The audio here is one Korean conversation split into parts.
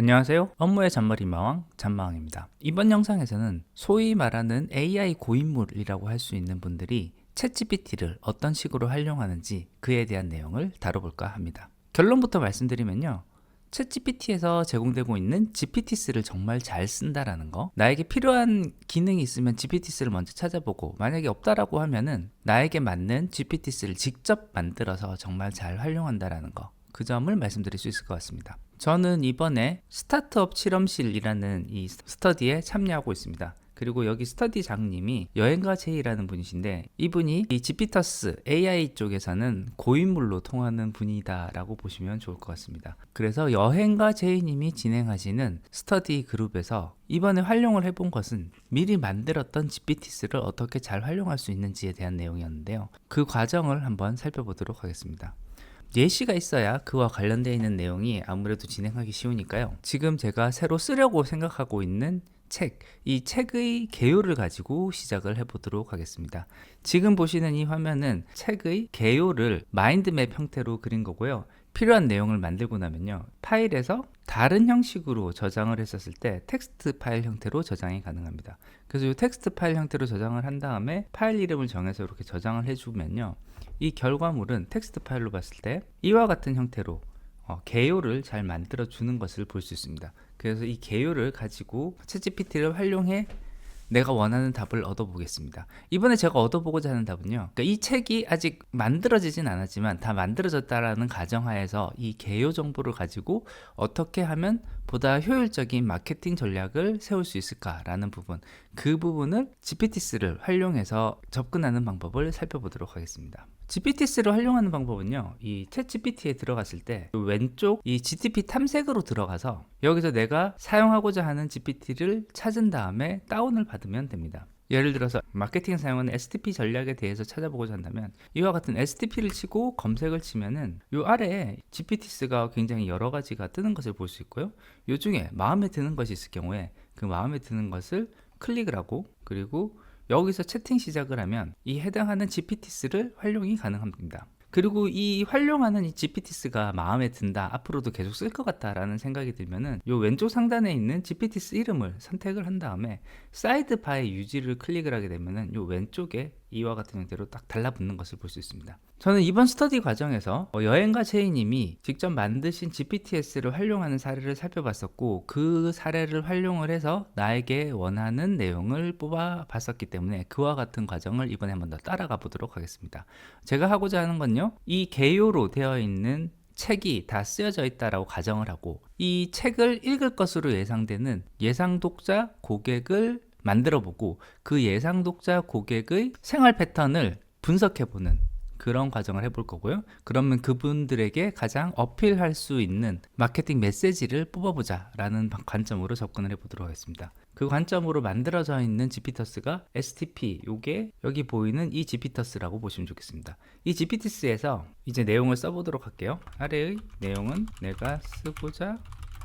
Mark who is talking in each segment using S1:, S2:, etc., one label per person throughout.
S1: 안녕하세요. 업무의 잔머리마왕 잔마왕입니다. 이번 영상에서는 소위 말하는 AI 고인물이라고 할 수 있는 분들이 챗GPT를 어떤 식으로 활용하는지 그에 대한 내용을 다뤄볼까 합니다. 결론부터 말씀드리면요. 챗GPT에서 제공되고 있는 GPTs를 정말 잘 쓴다라는 거, 나에게 필요한 기능이 있으면 GPTs를 먼저 찾아보고 만약에 없다라고 하면은 나에게 맞는 GPTs를 직접 만들어서 정말 잘 활용한다라는 거, 그 점을 말씀드릴 수 있을 것 같습니다. 저는 이번에 스타트업 실험실이라는 이 스터디에 참여하고 있습니다. 그리고 여기 스터디장님이 여행가 제이라는 분이신데, 이분이 이 지피터스 AI 쪽에서는 고인물로 통하는 분이다 라고 보시면 좋을 것 같습니다. 그래서 여행가 제이님이 진행하시는 스터디 그룹에서 이번에 활용을 해본 것은 미리 만들었던 GPTs를 어떻게 잘 활용할 수 있는지에 대한 내용이었는데요. 그 과정을 한번 살펴보도록 하겠습니다. 예시가 있어야 그와 관련되어 있는 내용이 아무래도 진행하기 쉬우니까요. 지금 제가 새로 쓰려고 생각하고 있는 책, 이 책의 개요를 가지고 시작을 해보도록 하겠습니다. 지금 보시는 이 화면은 책의 개요를 마인드맵 형태로 그린 거고요. 필요한 내용을 만들고 나면요, 파일에서 다른 형식으로 저장을 했었을 때 텍스트 파일 형태로 저장이 가능합니다. 그래서 이 텍스트 파일 형태로 저장을 한 다음에 파일 이름을 정해서 이렇게 저장을 해주면요, 이 결과물은 텍스트 파일로 봤을 때 이와 같은 형태로 개요를 잘 만들어 주는 것을 볼 수 있습니다. 그래서 이 개요를 가지고 챗GPT를 활용해 내가 원하는 답을 얻어보겠습니다. 이번에 제가 얻어보고자 하는 답은요, 그러니까 이 책이 아직 만들어지진 않았지만 다 만들어졌다라는 가정하에서 이 개요 정보를 가지고 어떻게 하면 보다 효율적인 마케팅 전략을 세울 수 있을까라는 부분, 그 부분을 GPTs를 활용해서 접근하는 방법을 살펴보도록 하겠습니다. GPTs를 활용하는 방법은요, 이 챗GPT에 들어갔을 때 왼쪽 이 GTP 탐색으로 들어가서 여기서 내가 사용하고자 하는 GPT를 찾은 다음에 다운을 받으면 됩니다. 예를 들어서 마케팅에 사용하는 STP 전략에 대해서 찾아보고자 한다면 이와 같은 STP를 치고 검색을 치면은 이 아래에 GPTs가 굉장히 여러 가지가 뜨는 것을 볼 수 있고요. 이 중에 마음에 드는 것이 있을 경우에 그 마음에 드는 것을 클릭을 하고, 그리고 여기서 채팅 시작을 하면 이 해당하는 GPTs를 활용이 가능합니다. 그리고 이 활용하는 이 GPTs가 마음에 든다, 앞으로도 계속 쓸 것 같다 라는 생각이 들면은 요 왼쪽 상단에 있는 GPTs 이름을 선택을 한 다음에 사이드 바의 유지를 클릭을 하게 되면은 요 왼쪽에 이와 같은 형태로 딱 달라붙는 것을 볼 수 있습니다. 저는 이번 스터디 과정에서 여행가 제이님이 직접 만드신 GPTs를 활용하는 사례를 살펴봤었고, 그 사례를 활용을 해서 나에게 원하는 내용을 뽑아 봤었기 때문에 그와 같은 과정을 이번에 한번 더 따라가 보도록 하겠습니다. 제가 하고자 하는 건요, 이 개요로 되어 있는 책이 다 쓰여져 있다라고 가정을 하고, 이 책을 읽을 것으로 예상되는 예상 독자 고객을 만들어 보고 그 예상 독자 고객의 생활 패턴을 분석해 보는 그런 과정을 해볼 거고요. 그러면 그분들에게 가장 어필할 수 있는 마케팅 메시지를 뽑아보자 라는 관점으로 접근을 해보도록 하겠습니다. 그 관점으로 만들어져 있는 GPTs가 STP, 요게 여기 보이는 이 GPTs라고 보시면 좋겠습니다. 이 GPTs에서 이제 내용을 써보도록 할게요. 아래의 내용은 내가 쓰고자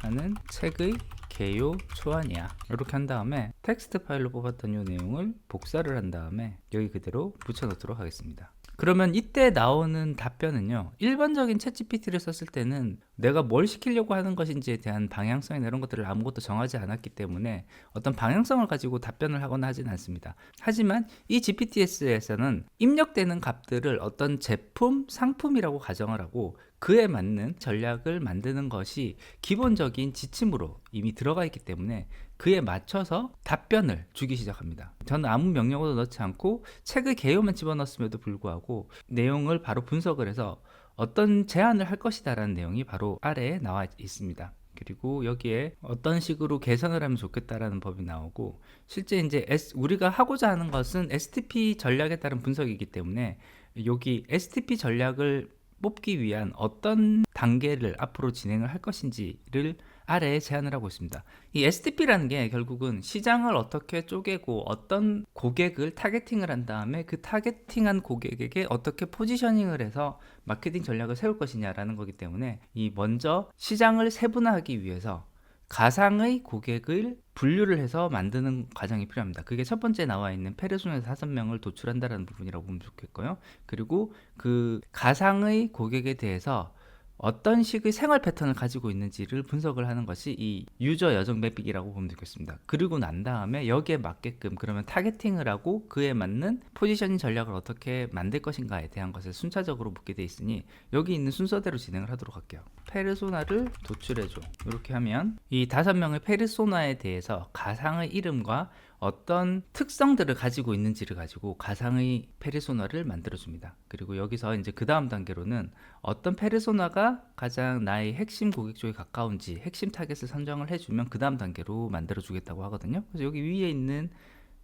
S1: 하는 책의 개요 초안이야, 이렇게 한 다음에 텍스트 파일로 뽑았던 이 내용을 복사를 한 다음에 여기 그대로 붙여 놓도록 하겠습니다. 그러면 이때 나오는 답변은요, 일반적인 챗GPT를 썼을 때는 내가 뭘 시키려고 하는 것인지에 대한 방향성이나 이런 것들을 아무것도 정하지 않았기 때문에 어떤 방향성을 가지고 답변을 하거나 하진 않습니다. 하지만 이 GPTs에서는 입력되는 값들을 어떤 제품, 상품이라고 가정을 하고 그에 맞는 전략을 만드는 것이 기본적인 지침으로 이미 들어가 있기 때문에 그에 맞춰서 답변을 주기 시작합니다. 저는 아무 명령어도 넣지 않고 책의 개요만 집어넣었음에도 불구하고 내용을 바로 분석을 해서 어떤 제안을 할 것이다 라는 내용이 바로 아래에 나와 있습니다. 그리고 여기에 어떤 식으로 개선을 하면 좋겠다라는 법이 나오고, 실제 이제 우리가 하고자 하는 것은 STP 전략에 따른 분석이기 때문에 여기 STP 전략을 뽑기 위한 어떤 단계를 앞으로 진행을 할 것인지를 아래에 제안을 하고 있습니다. 이 STP라는 게 결국은 시장을 어떻게 쪼개고 어떤 고객을 타겟팅을 한 다음에 그 타겟팅한 고객에게 어떻게 포지셔닝을 해서 마케팅 전략을 세울 것이냐라는 거기 때문에 이 먼저 시장을 세분화하기 위해서 가상의 고객을 분류를 해서 만드는 과정이 필요합니다. 그게 첫 번째 나와 있는 페르소나 5명을 도출한다는 부분이라고 보면 좋겠고요. 그리고 그 가상의 고객에 대해서 어떤 식의 생활 패턴을 가지고 있는지를 분석을 하는 것이 이 유저 여정 매픽이라고 보면 되겠습니다. 그리고 난 다음에 여기에 맞게끔 그러면 타겟팅을 하고 그에 맞는 포지셔닝 전략을 어떻게 만들 것인가에 대한 것을 순차적으로 묻게 돼 있으니 여기 있는 순서대로 진행을 하도록 할게요. 페르소나를 도출해줘. 이렇게 하면 이 5명의 페르소나에 대해서 가상의 이름과 어떤 특성들을 가지고 있는지를 가지고 가상의 페르소나를 만들어줍니다. 그리고 여기서 이제 그 다음 단계로는 어떤 페르소나가 가장 나의 핵심 고객 쪽에 가까운지 핵심 타겟을 선정을 해주면 그 다음 단계로 만들어주겠다고 하거든요. 그래서 여기 위에 있는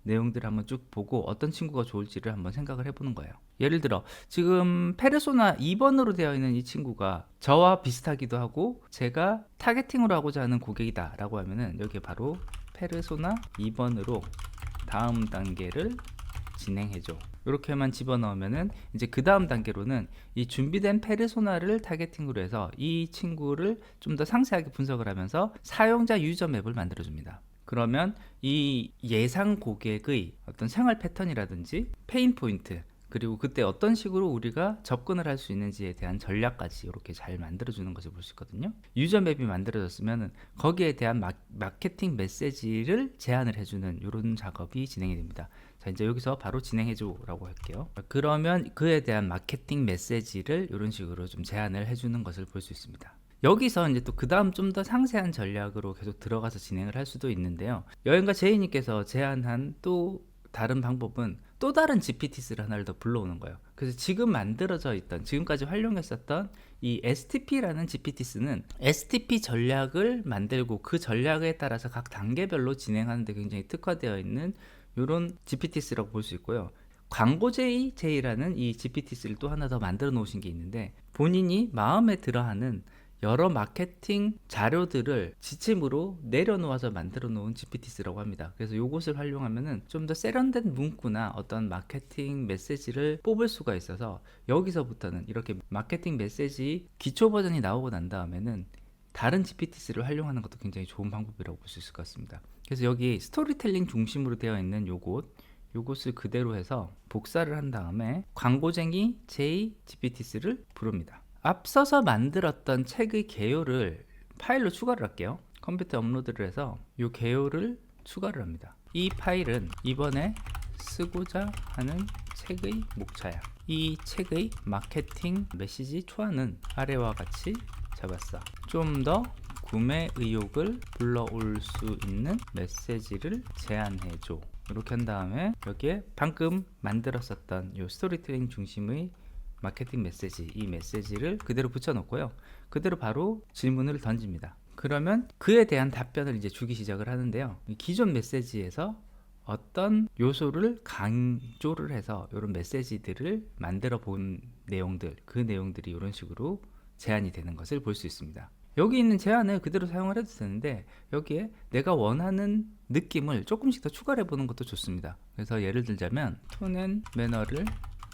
S1: 내용들을 한번 쭉 보고 어떤 친구가 좋을지를 한번 생각을 해보는 거예요. 예를 들어 지금 페르소나 2번으로 되어 있는 이 친구가 저와 비슷하기도 하고 제가 타겟팅으로 하고자 하는 고객이다 라고 하면은 여기에 바로 페르소나 2번으로 다음 단계를 진행해줘. 이렇게만 집어넣으면은 이제 그 다음 단계로는 이 준비된 페르소나를 타겟팅으로 해서 이 친구를 좀 더 상세하게 분석을 하면서 사용자 유저 맵을 만들어줍니다. 그러면 이 예상 고객의 어떤 생활 패턴이라든지 페인 포인트 그리고 그때 어떤 식으로 우리가 접근을 할 수 있는지에 대한 전략까지 이렇게 잘 만들어주는 것을 볼 수 있거든요. 유저 맵이 만들어졌으면 거기에 대한 마케팅 메시지를 제안을 해주는 이런 작업이 진행이 됩니다. 자, 이제 여기서 바로 진행해줘 라고 할게요. 그러면 그에 대한 마케팅 메시지를 이런 식으로 좀 제안을 해주는 것을 볼 수 있습니다. 여기서 이제 또 그 다음 좀 더 상세한 전략으로 계속 들어가서 진행을 할 수도 있는데요. 여행가 제이님께서 제안한 또 다른 방법은 또 다른 GPT스를 하나를 더 불러오는 거예요. 그래서 지금 만들어져 있던 지금까지 활용했었던 이 STP라는 GPT스는 STP 전략을 만들고 그 전략에 따라서 각 단계별로 진행하는 데 굉장히 특화되어 있는 이런 GPT스라고 볼 수 있고요. 광고제이라는 이 GPT스를 또 하나 더 만들어 놓으신 게 있는데 본인이 마음에 들어하는 여러 마케팅 자료들을 지침으로 내려놓아서 만들어 놓은 GPT스라고 합니다. 그래서 이것을 활용하면은 좀 더 세련된 문구나 어떤 마케팅 메시지를 뽑을 수가 있어서 여기서부터는 이렇게 마케팅 메시지 기초 버전이 나오고 난 다음에는 다른 GPT스를 활용하는 것도 굉장히 좋은 방법이라고 볼 수 있을 것 같습니다. 그래서 여기 스토리텔링 중심으로 되어 있는 요것을 그대로 해서 복사를 한 다음에 광고쟁이 J GPT스를 부릅니다. 앞서서 만들었던 책의 개요를 파일로 추가를 할게요. 컴퓨터에 업로드를 해서 이 개요를 추가를 합니다. 이 파일은 이번에 쓰고자 하는 책의 목차야. 이 책의 마케팅 메시지 초안은 아래와 같이 잡았어. 좀 더 구매 의욕을 불러올 수 있는 메시지를 제안해줘. 이렇게 한 다음에 여기에 방금 만들었었던 이 스토리텔링 중심의 마케팅 메시지, 이 메시지를 그대로 붙여놓고요. 그대로 바로 질문을 던집니다. 그러면 그에 대한 답변을 이제 주기 시작을 하는데요. 기존 메시지에서 어떤 요소를 강조를 해서 이런 메시지들을 만들어 본 내용들, 그 내용들이 이런 식으로 제안이 되는 것을 볼 수 있습니다. 여기 있는 제안을 그대로 사용을 해도 되는데 여기에 내가 원하는 느낌을 조금씩 더 추가를 해보는 것도 좋습니다. 그래서 예를 들자면 톤 앤 매너를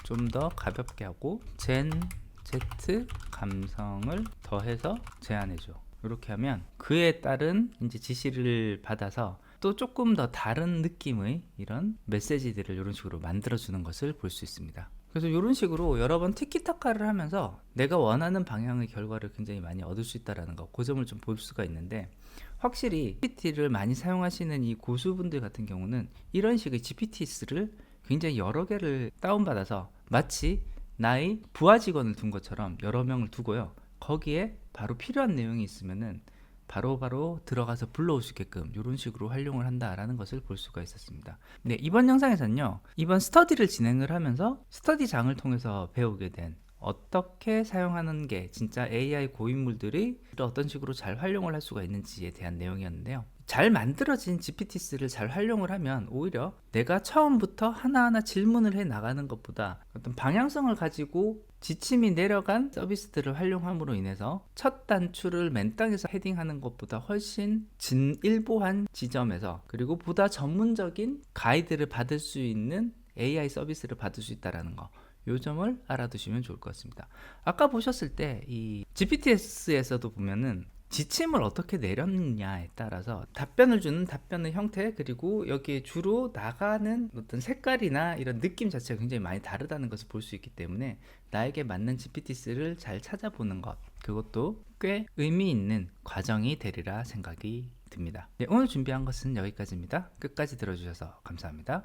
S1: 좀 더 가볍게 하고 젠 Z 감성을 더해서 제안해줘. 이렇게 하면 그에 따른 이제 지시를 받아서 또 조금 더 다른 느낌의 이런 메시지들을 이런 식으로 만들어주는 것을 볼 수 있습니다. 그래서 이런 식으로 여러 번 티키타카를 하면서 내가 원하는 방향의 결과를 굉장히 많이 얻을 수 있다는 거, 그 점을 좀 볼 수가 있는데 확실히 GPT를 많이 사용하시는 이 고수분들 같은 경우는 이런 식의 GPT스를 굉장히 여러 개를 다운받아서 마치 나의 부하 직원을 둔 것처럼 여러 명을 두고요. 거기에 바로 필요한 내용이 있으면은 바로 들어가서 불러올 수 있게끔 이런 식으로 활용을 한다라는 것을 볼 수가 있었습니다. 네, 이번 영상에서는요. 이번 스터디를 진행을 하면서 스터디장을 통해서 배우게 된 어떻게 사용하는 게 진짜 AI 고인물들이 어떤 식으로 잘 활용을 할 수가 있는지에 대한 내용이었는데요. 잘 만들어진 GPT스를 잘 활용을 하면 오히려 내가 처음부터 하나하나 질문을 해 나가는 것보다 어떤 방향성을 가지고 지침이 내려간 서비스들을 활용함으로 인해서 첫 단추를 맨 땅에서 헤딩하는 것보다 훨씬 진일보한 지점에서 그리고 보다 전문적인 가이드를 받을 수 있는 AI 서비스를 받을 수 있다는 거, 요 점을 알아두시면 좋을 것 같습니다. 아까 보셨을 때 이 GPTS에서도 보면은 지침을 어떻게 내렸느냐에 따라서 답변을 주는 답변의 형태, 그리고 여기에 주로 나가는 어떤 색깔이나 이런 느낌 자체가 굉장히 많이 다르다는 것을 볼 수 있기 때문에 나에게 맞는 GPT스를 잘 찾아보는 것, 그것도 꽤 의미 있는 과정이 되리라 생각이 듭니다. 네, 오늘 준비한 것은 여기까지입니다. 끝까지 들어주셔서 감사합니다.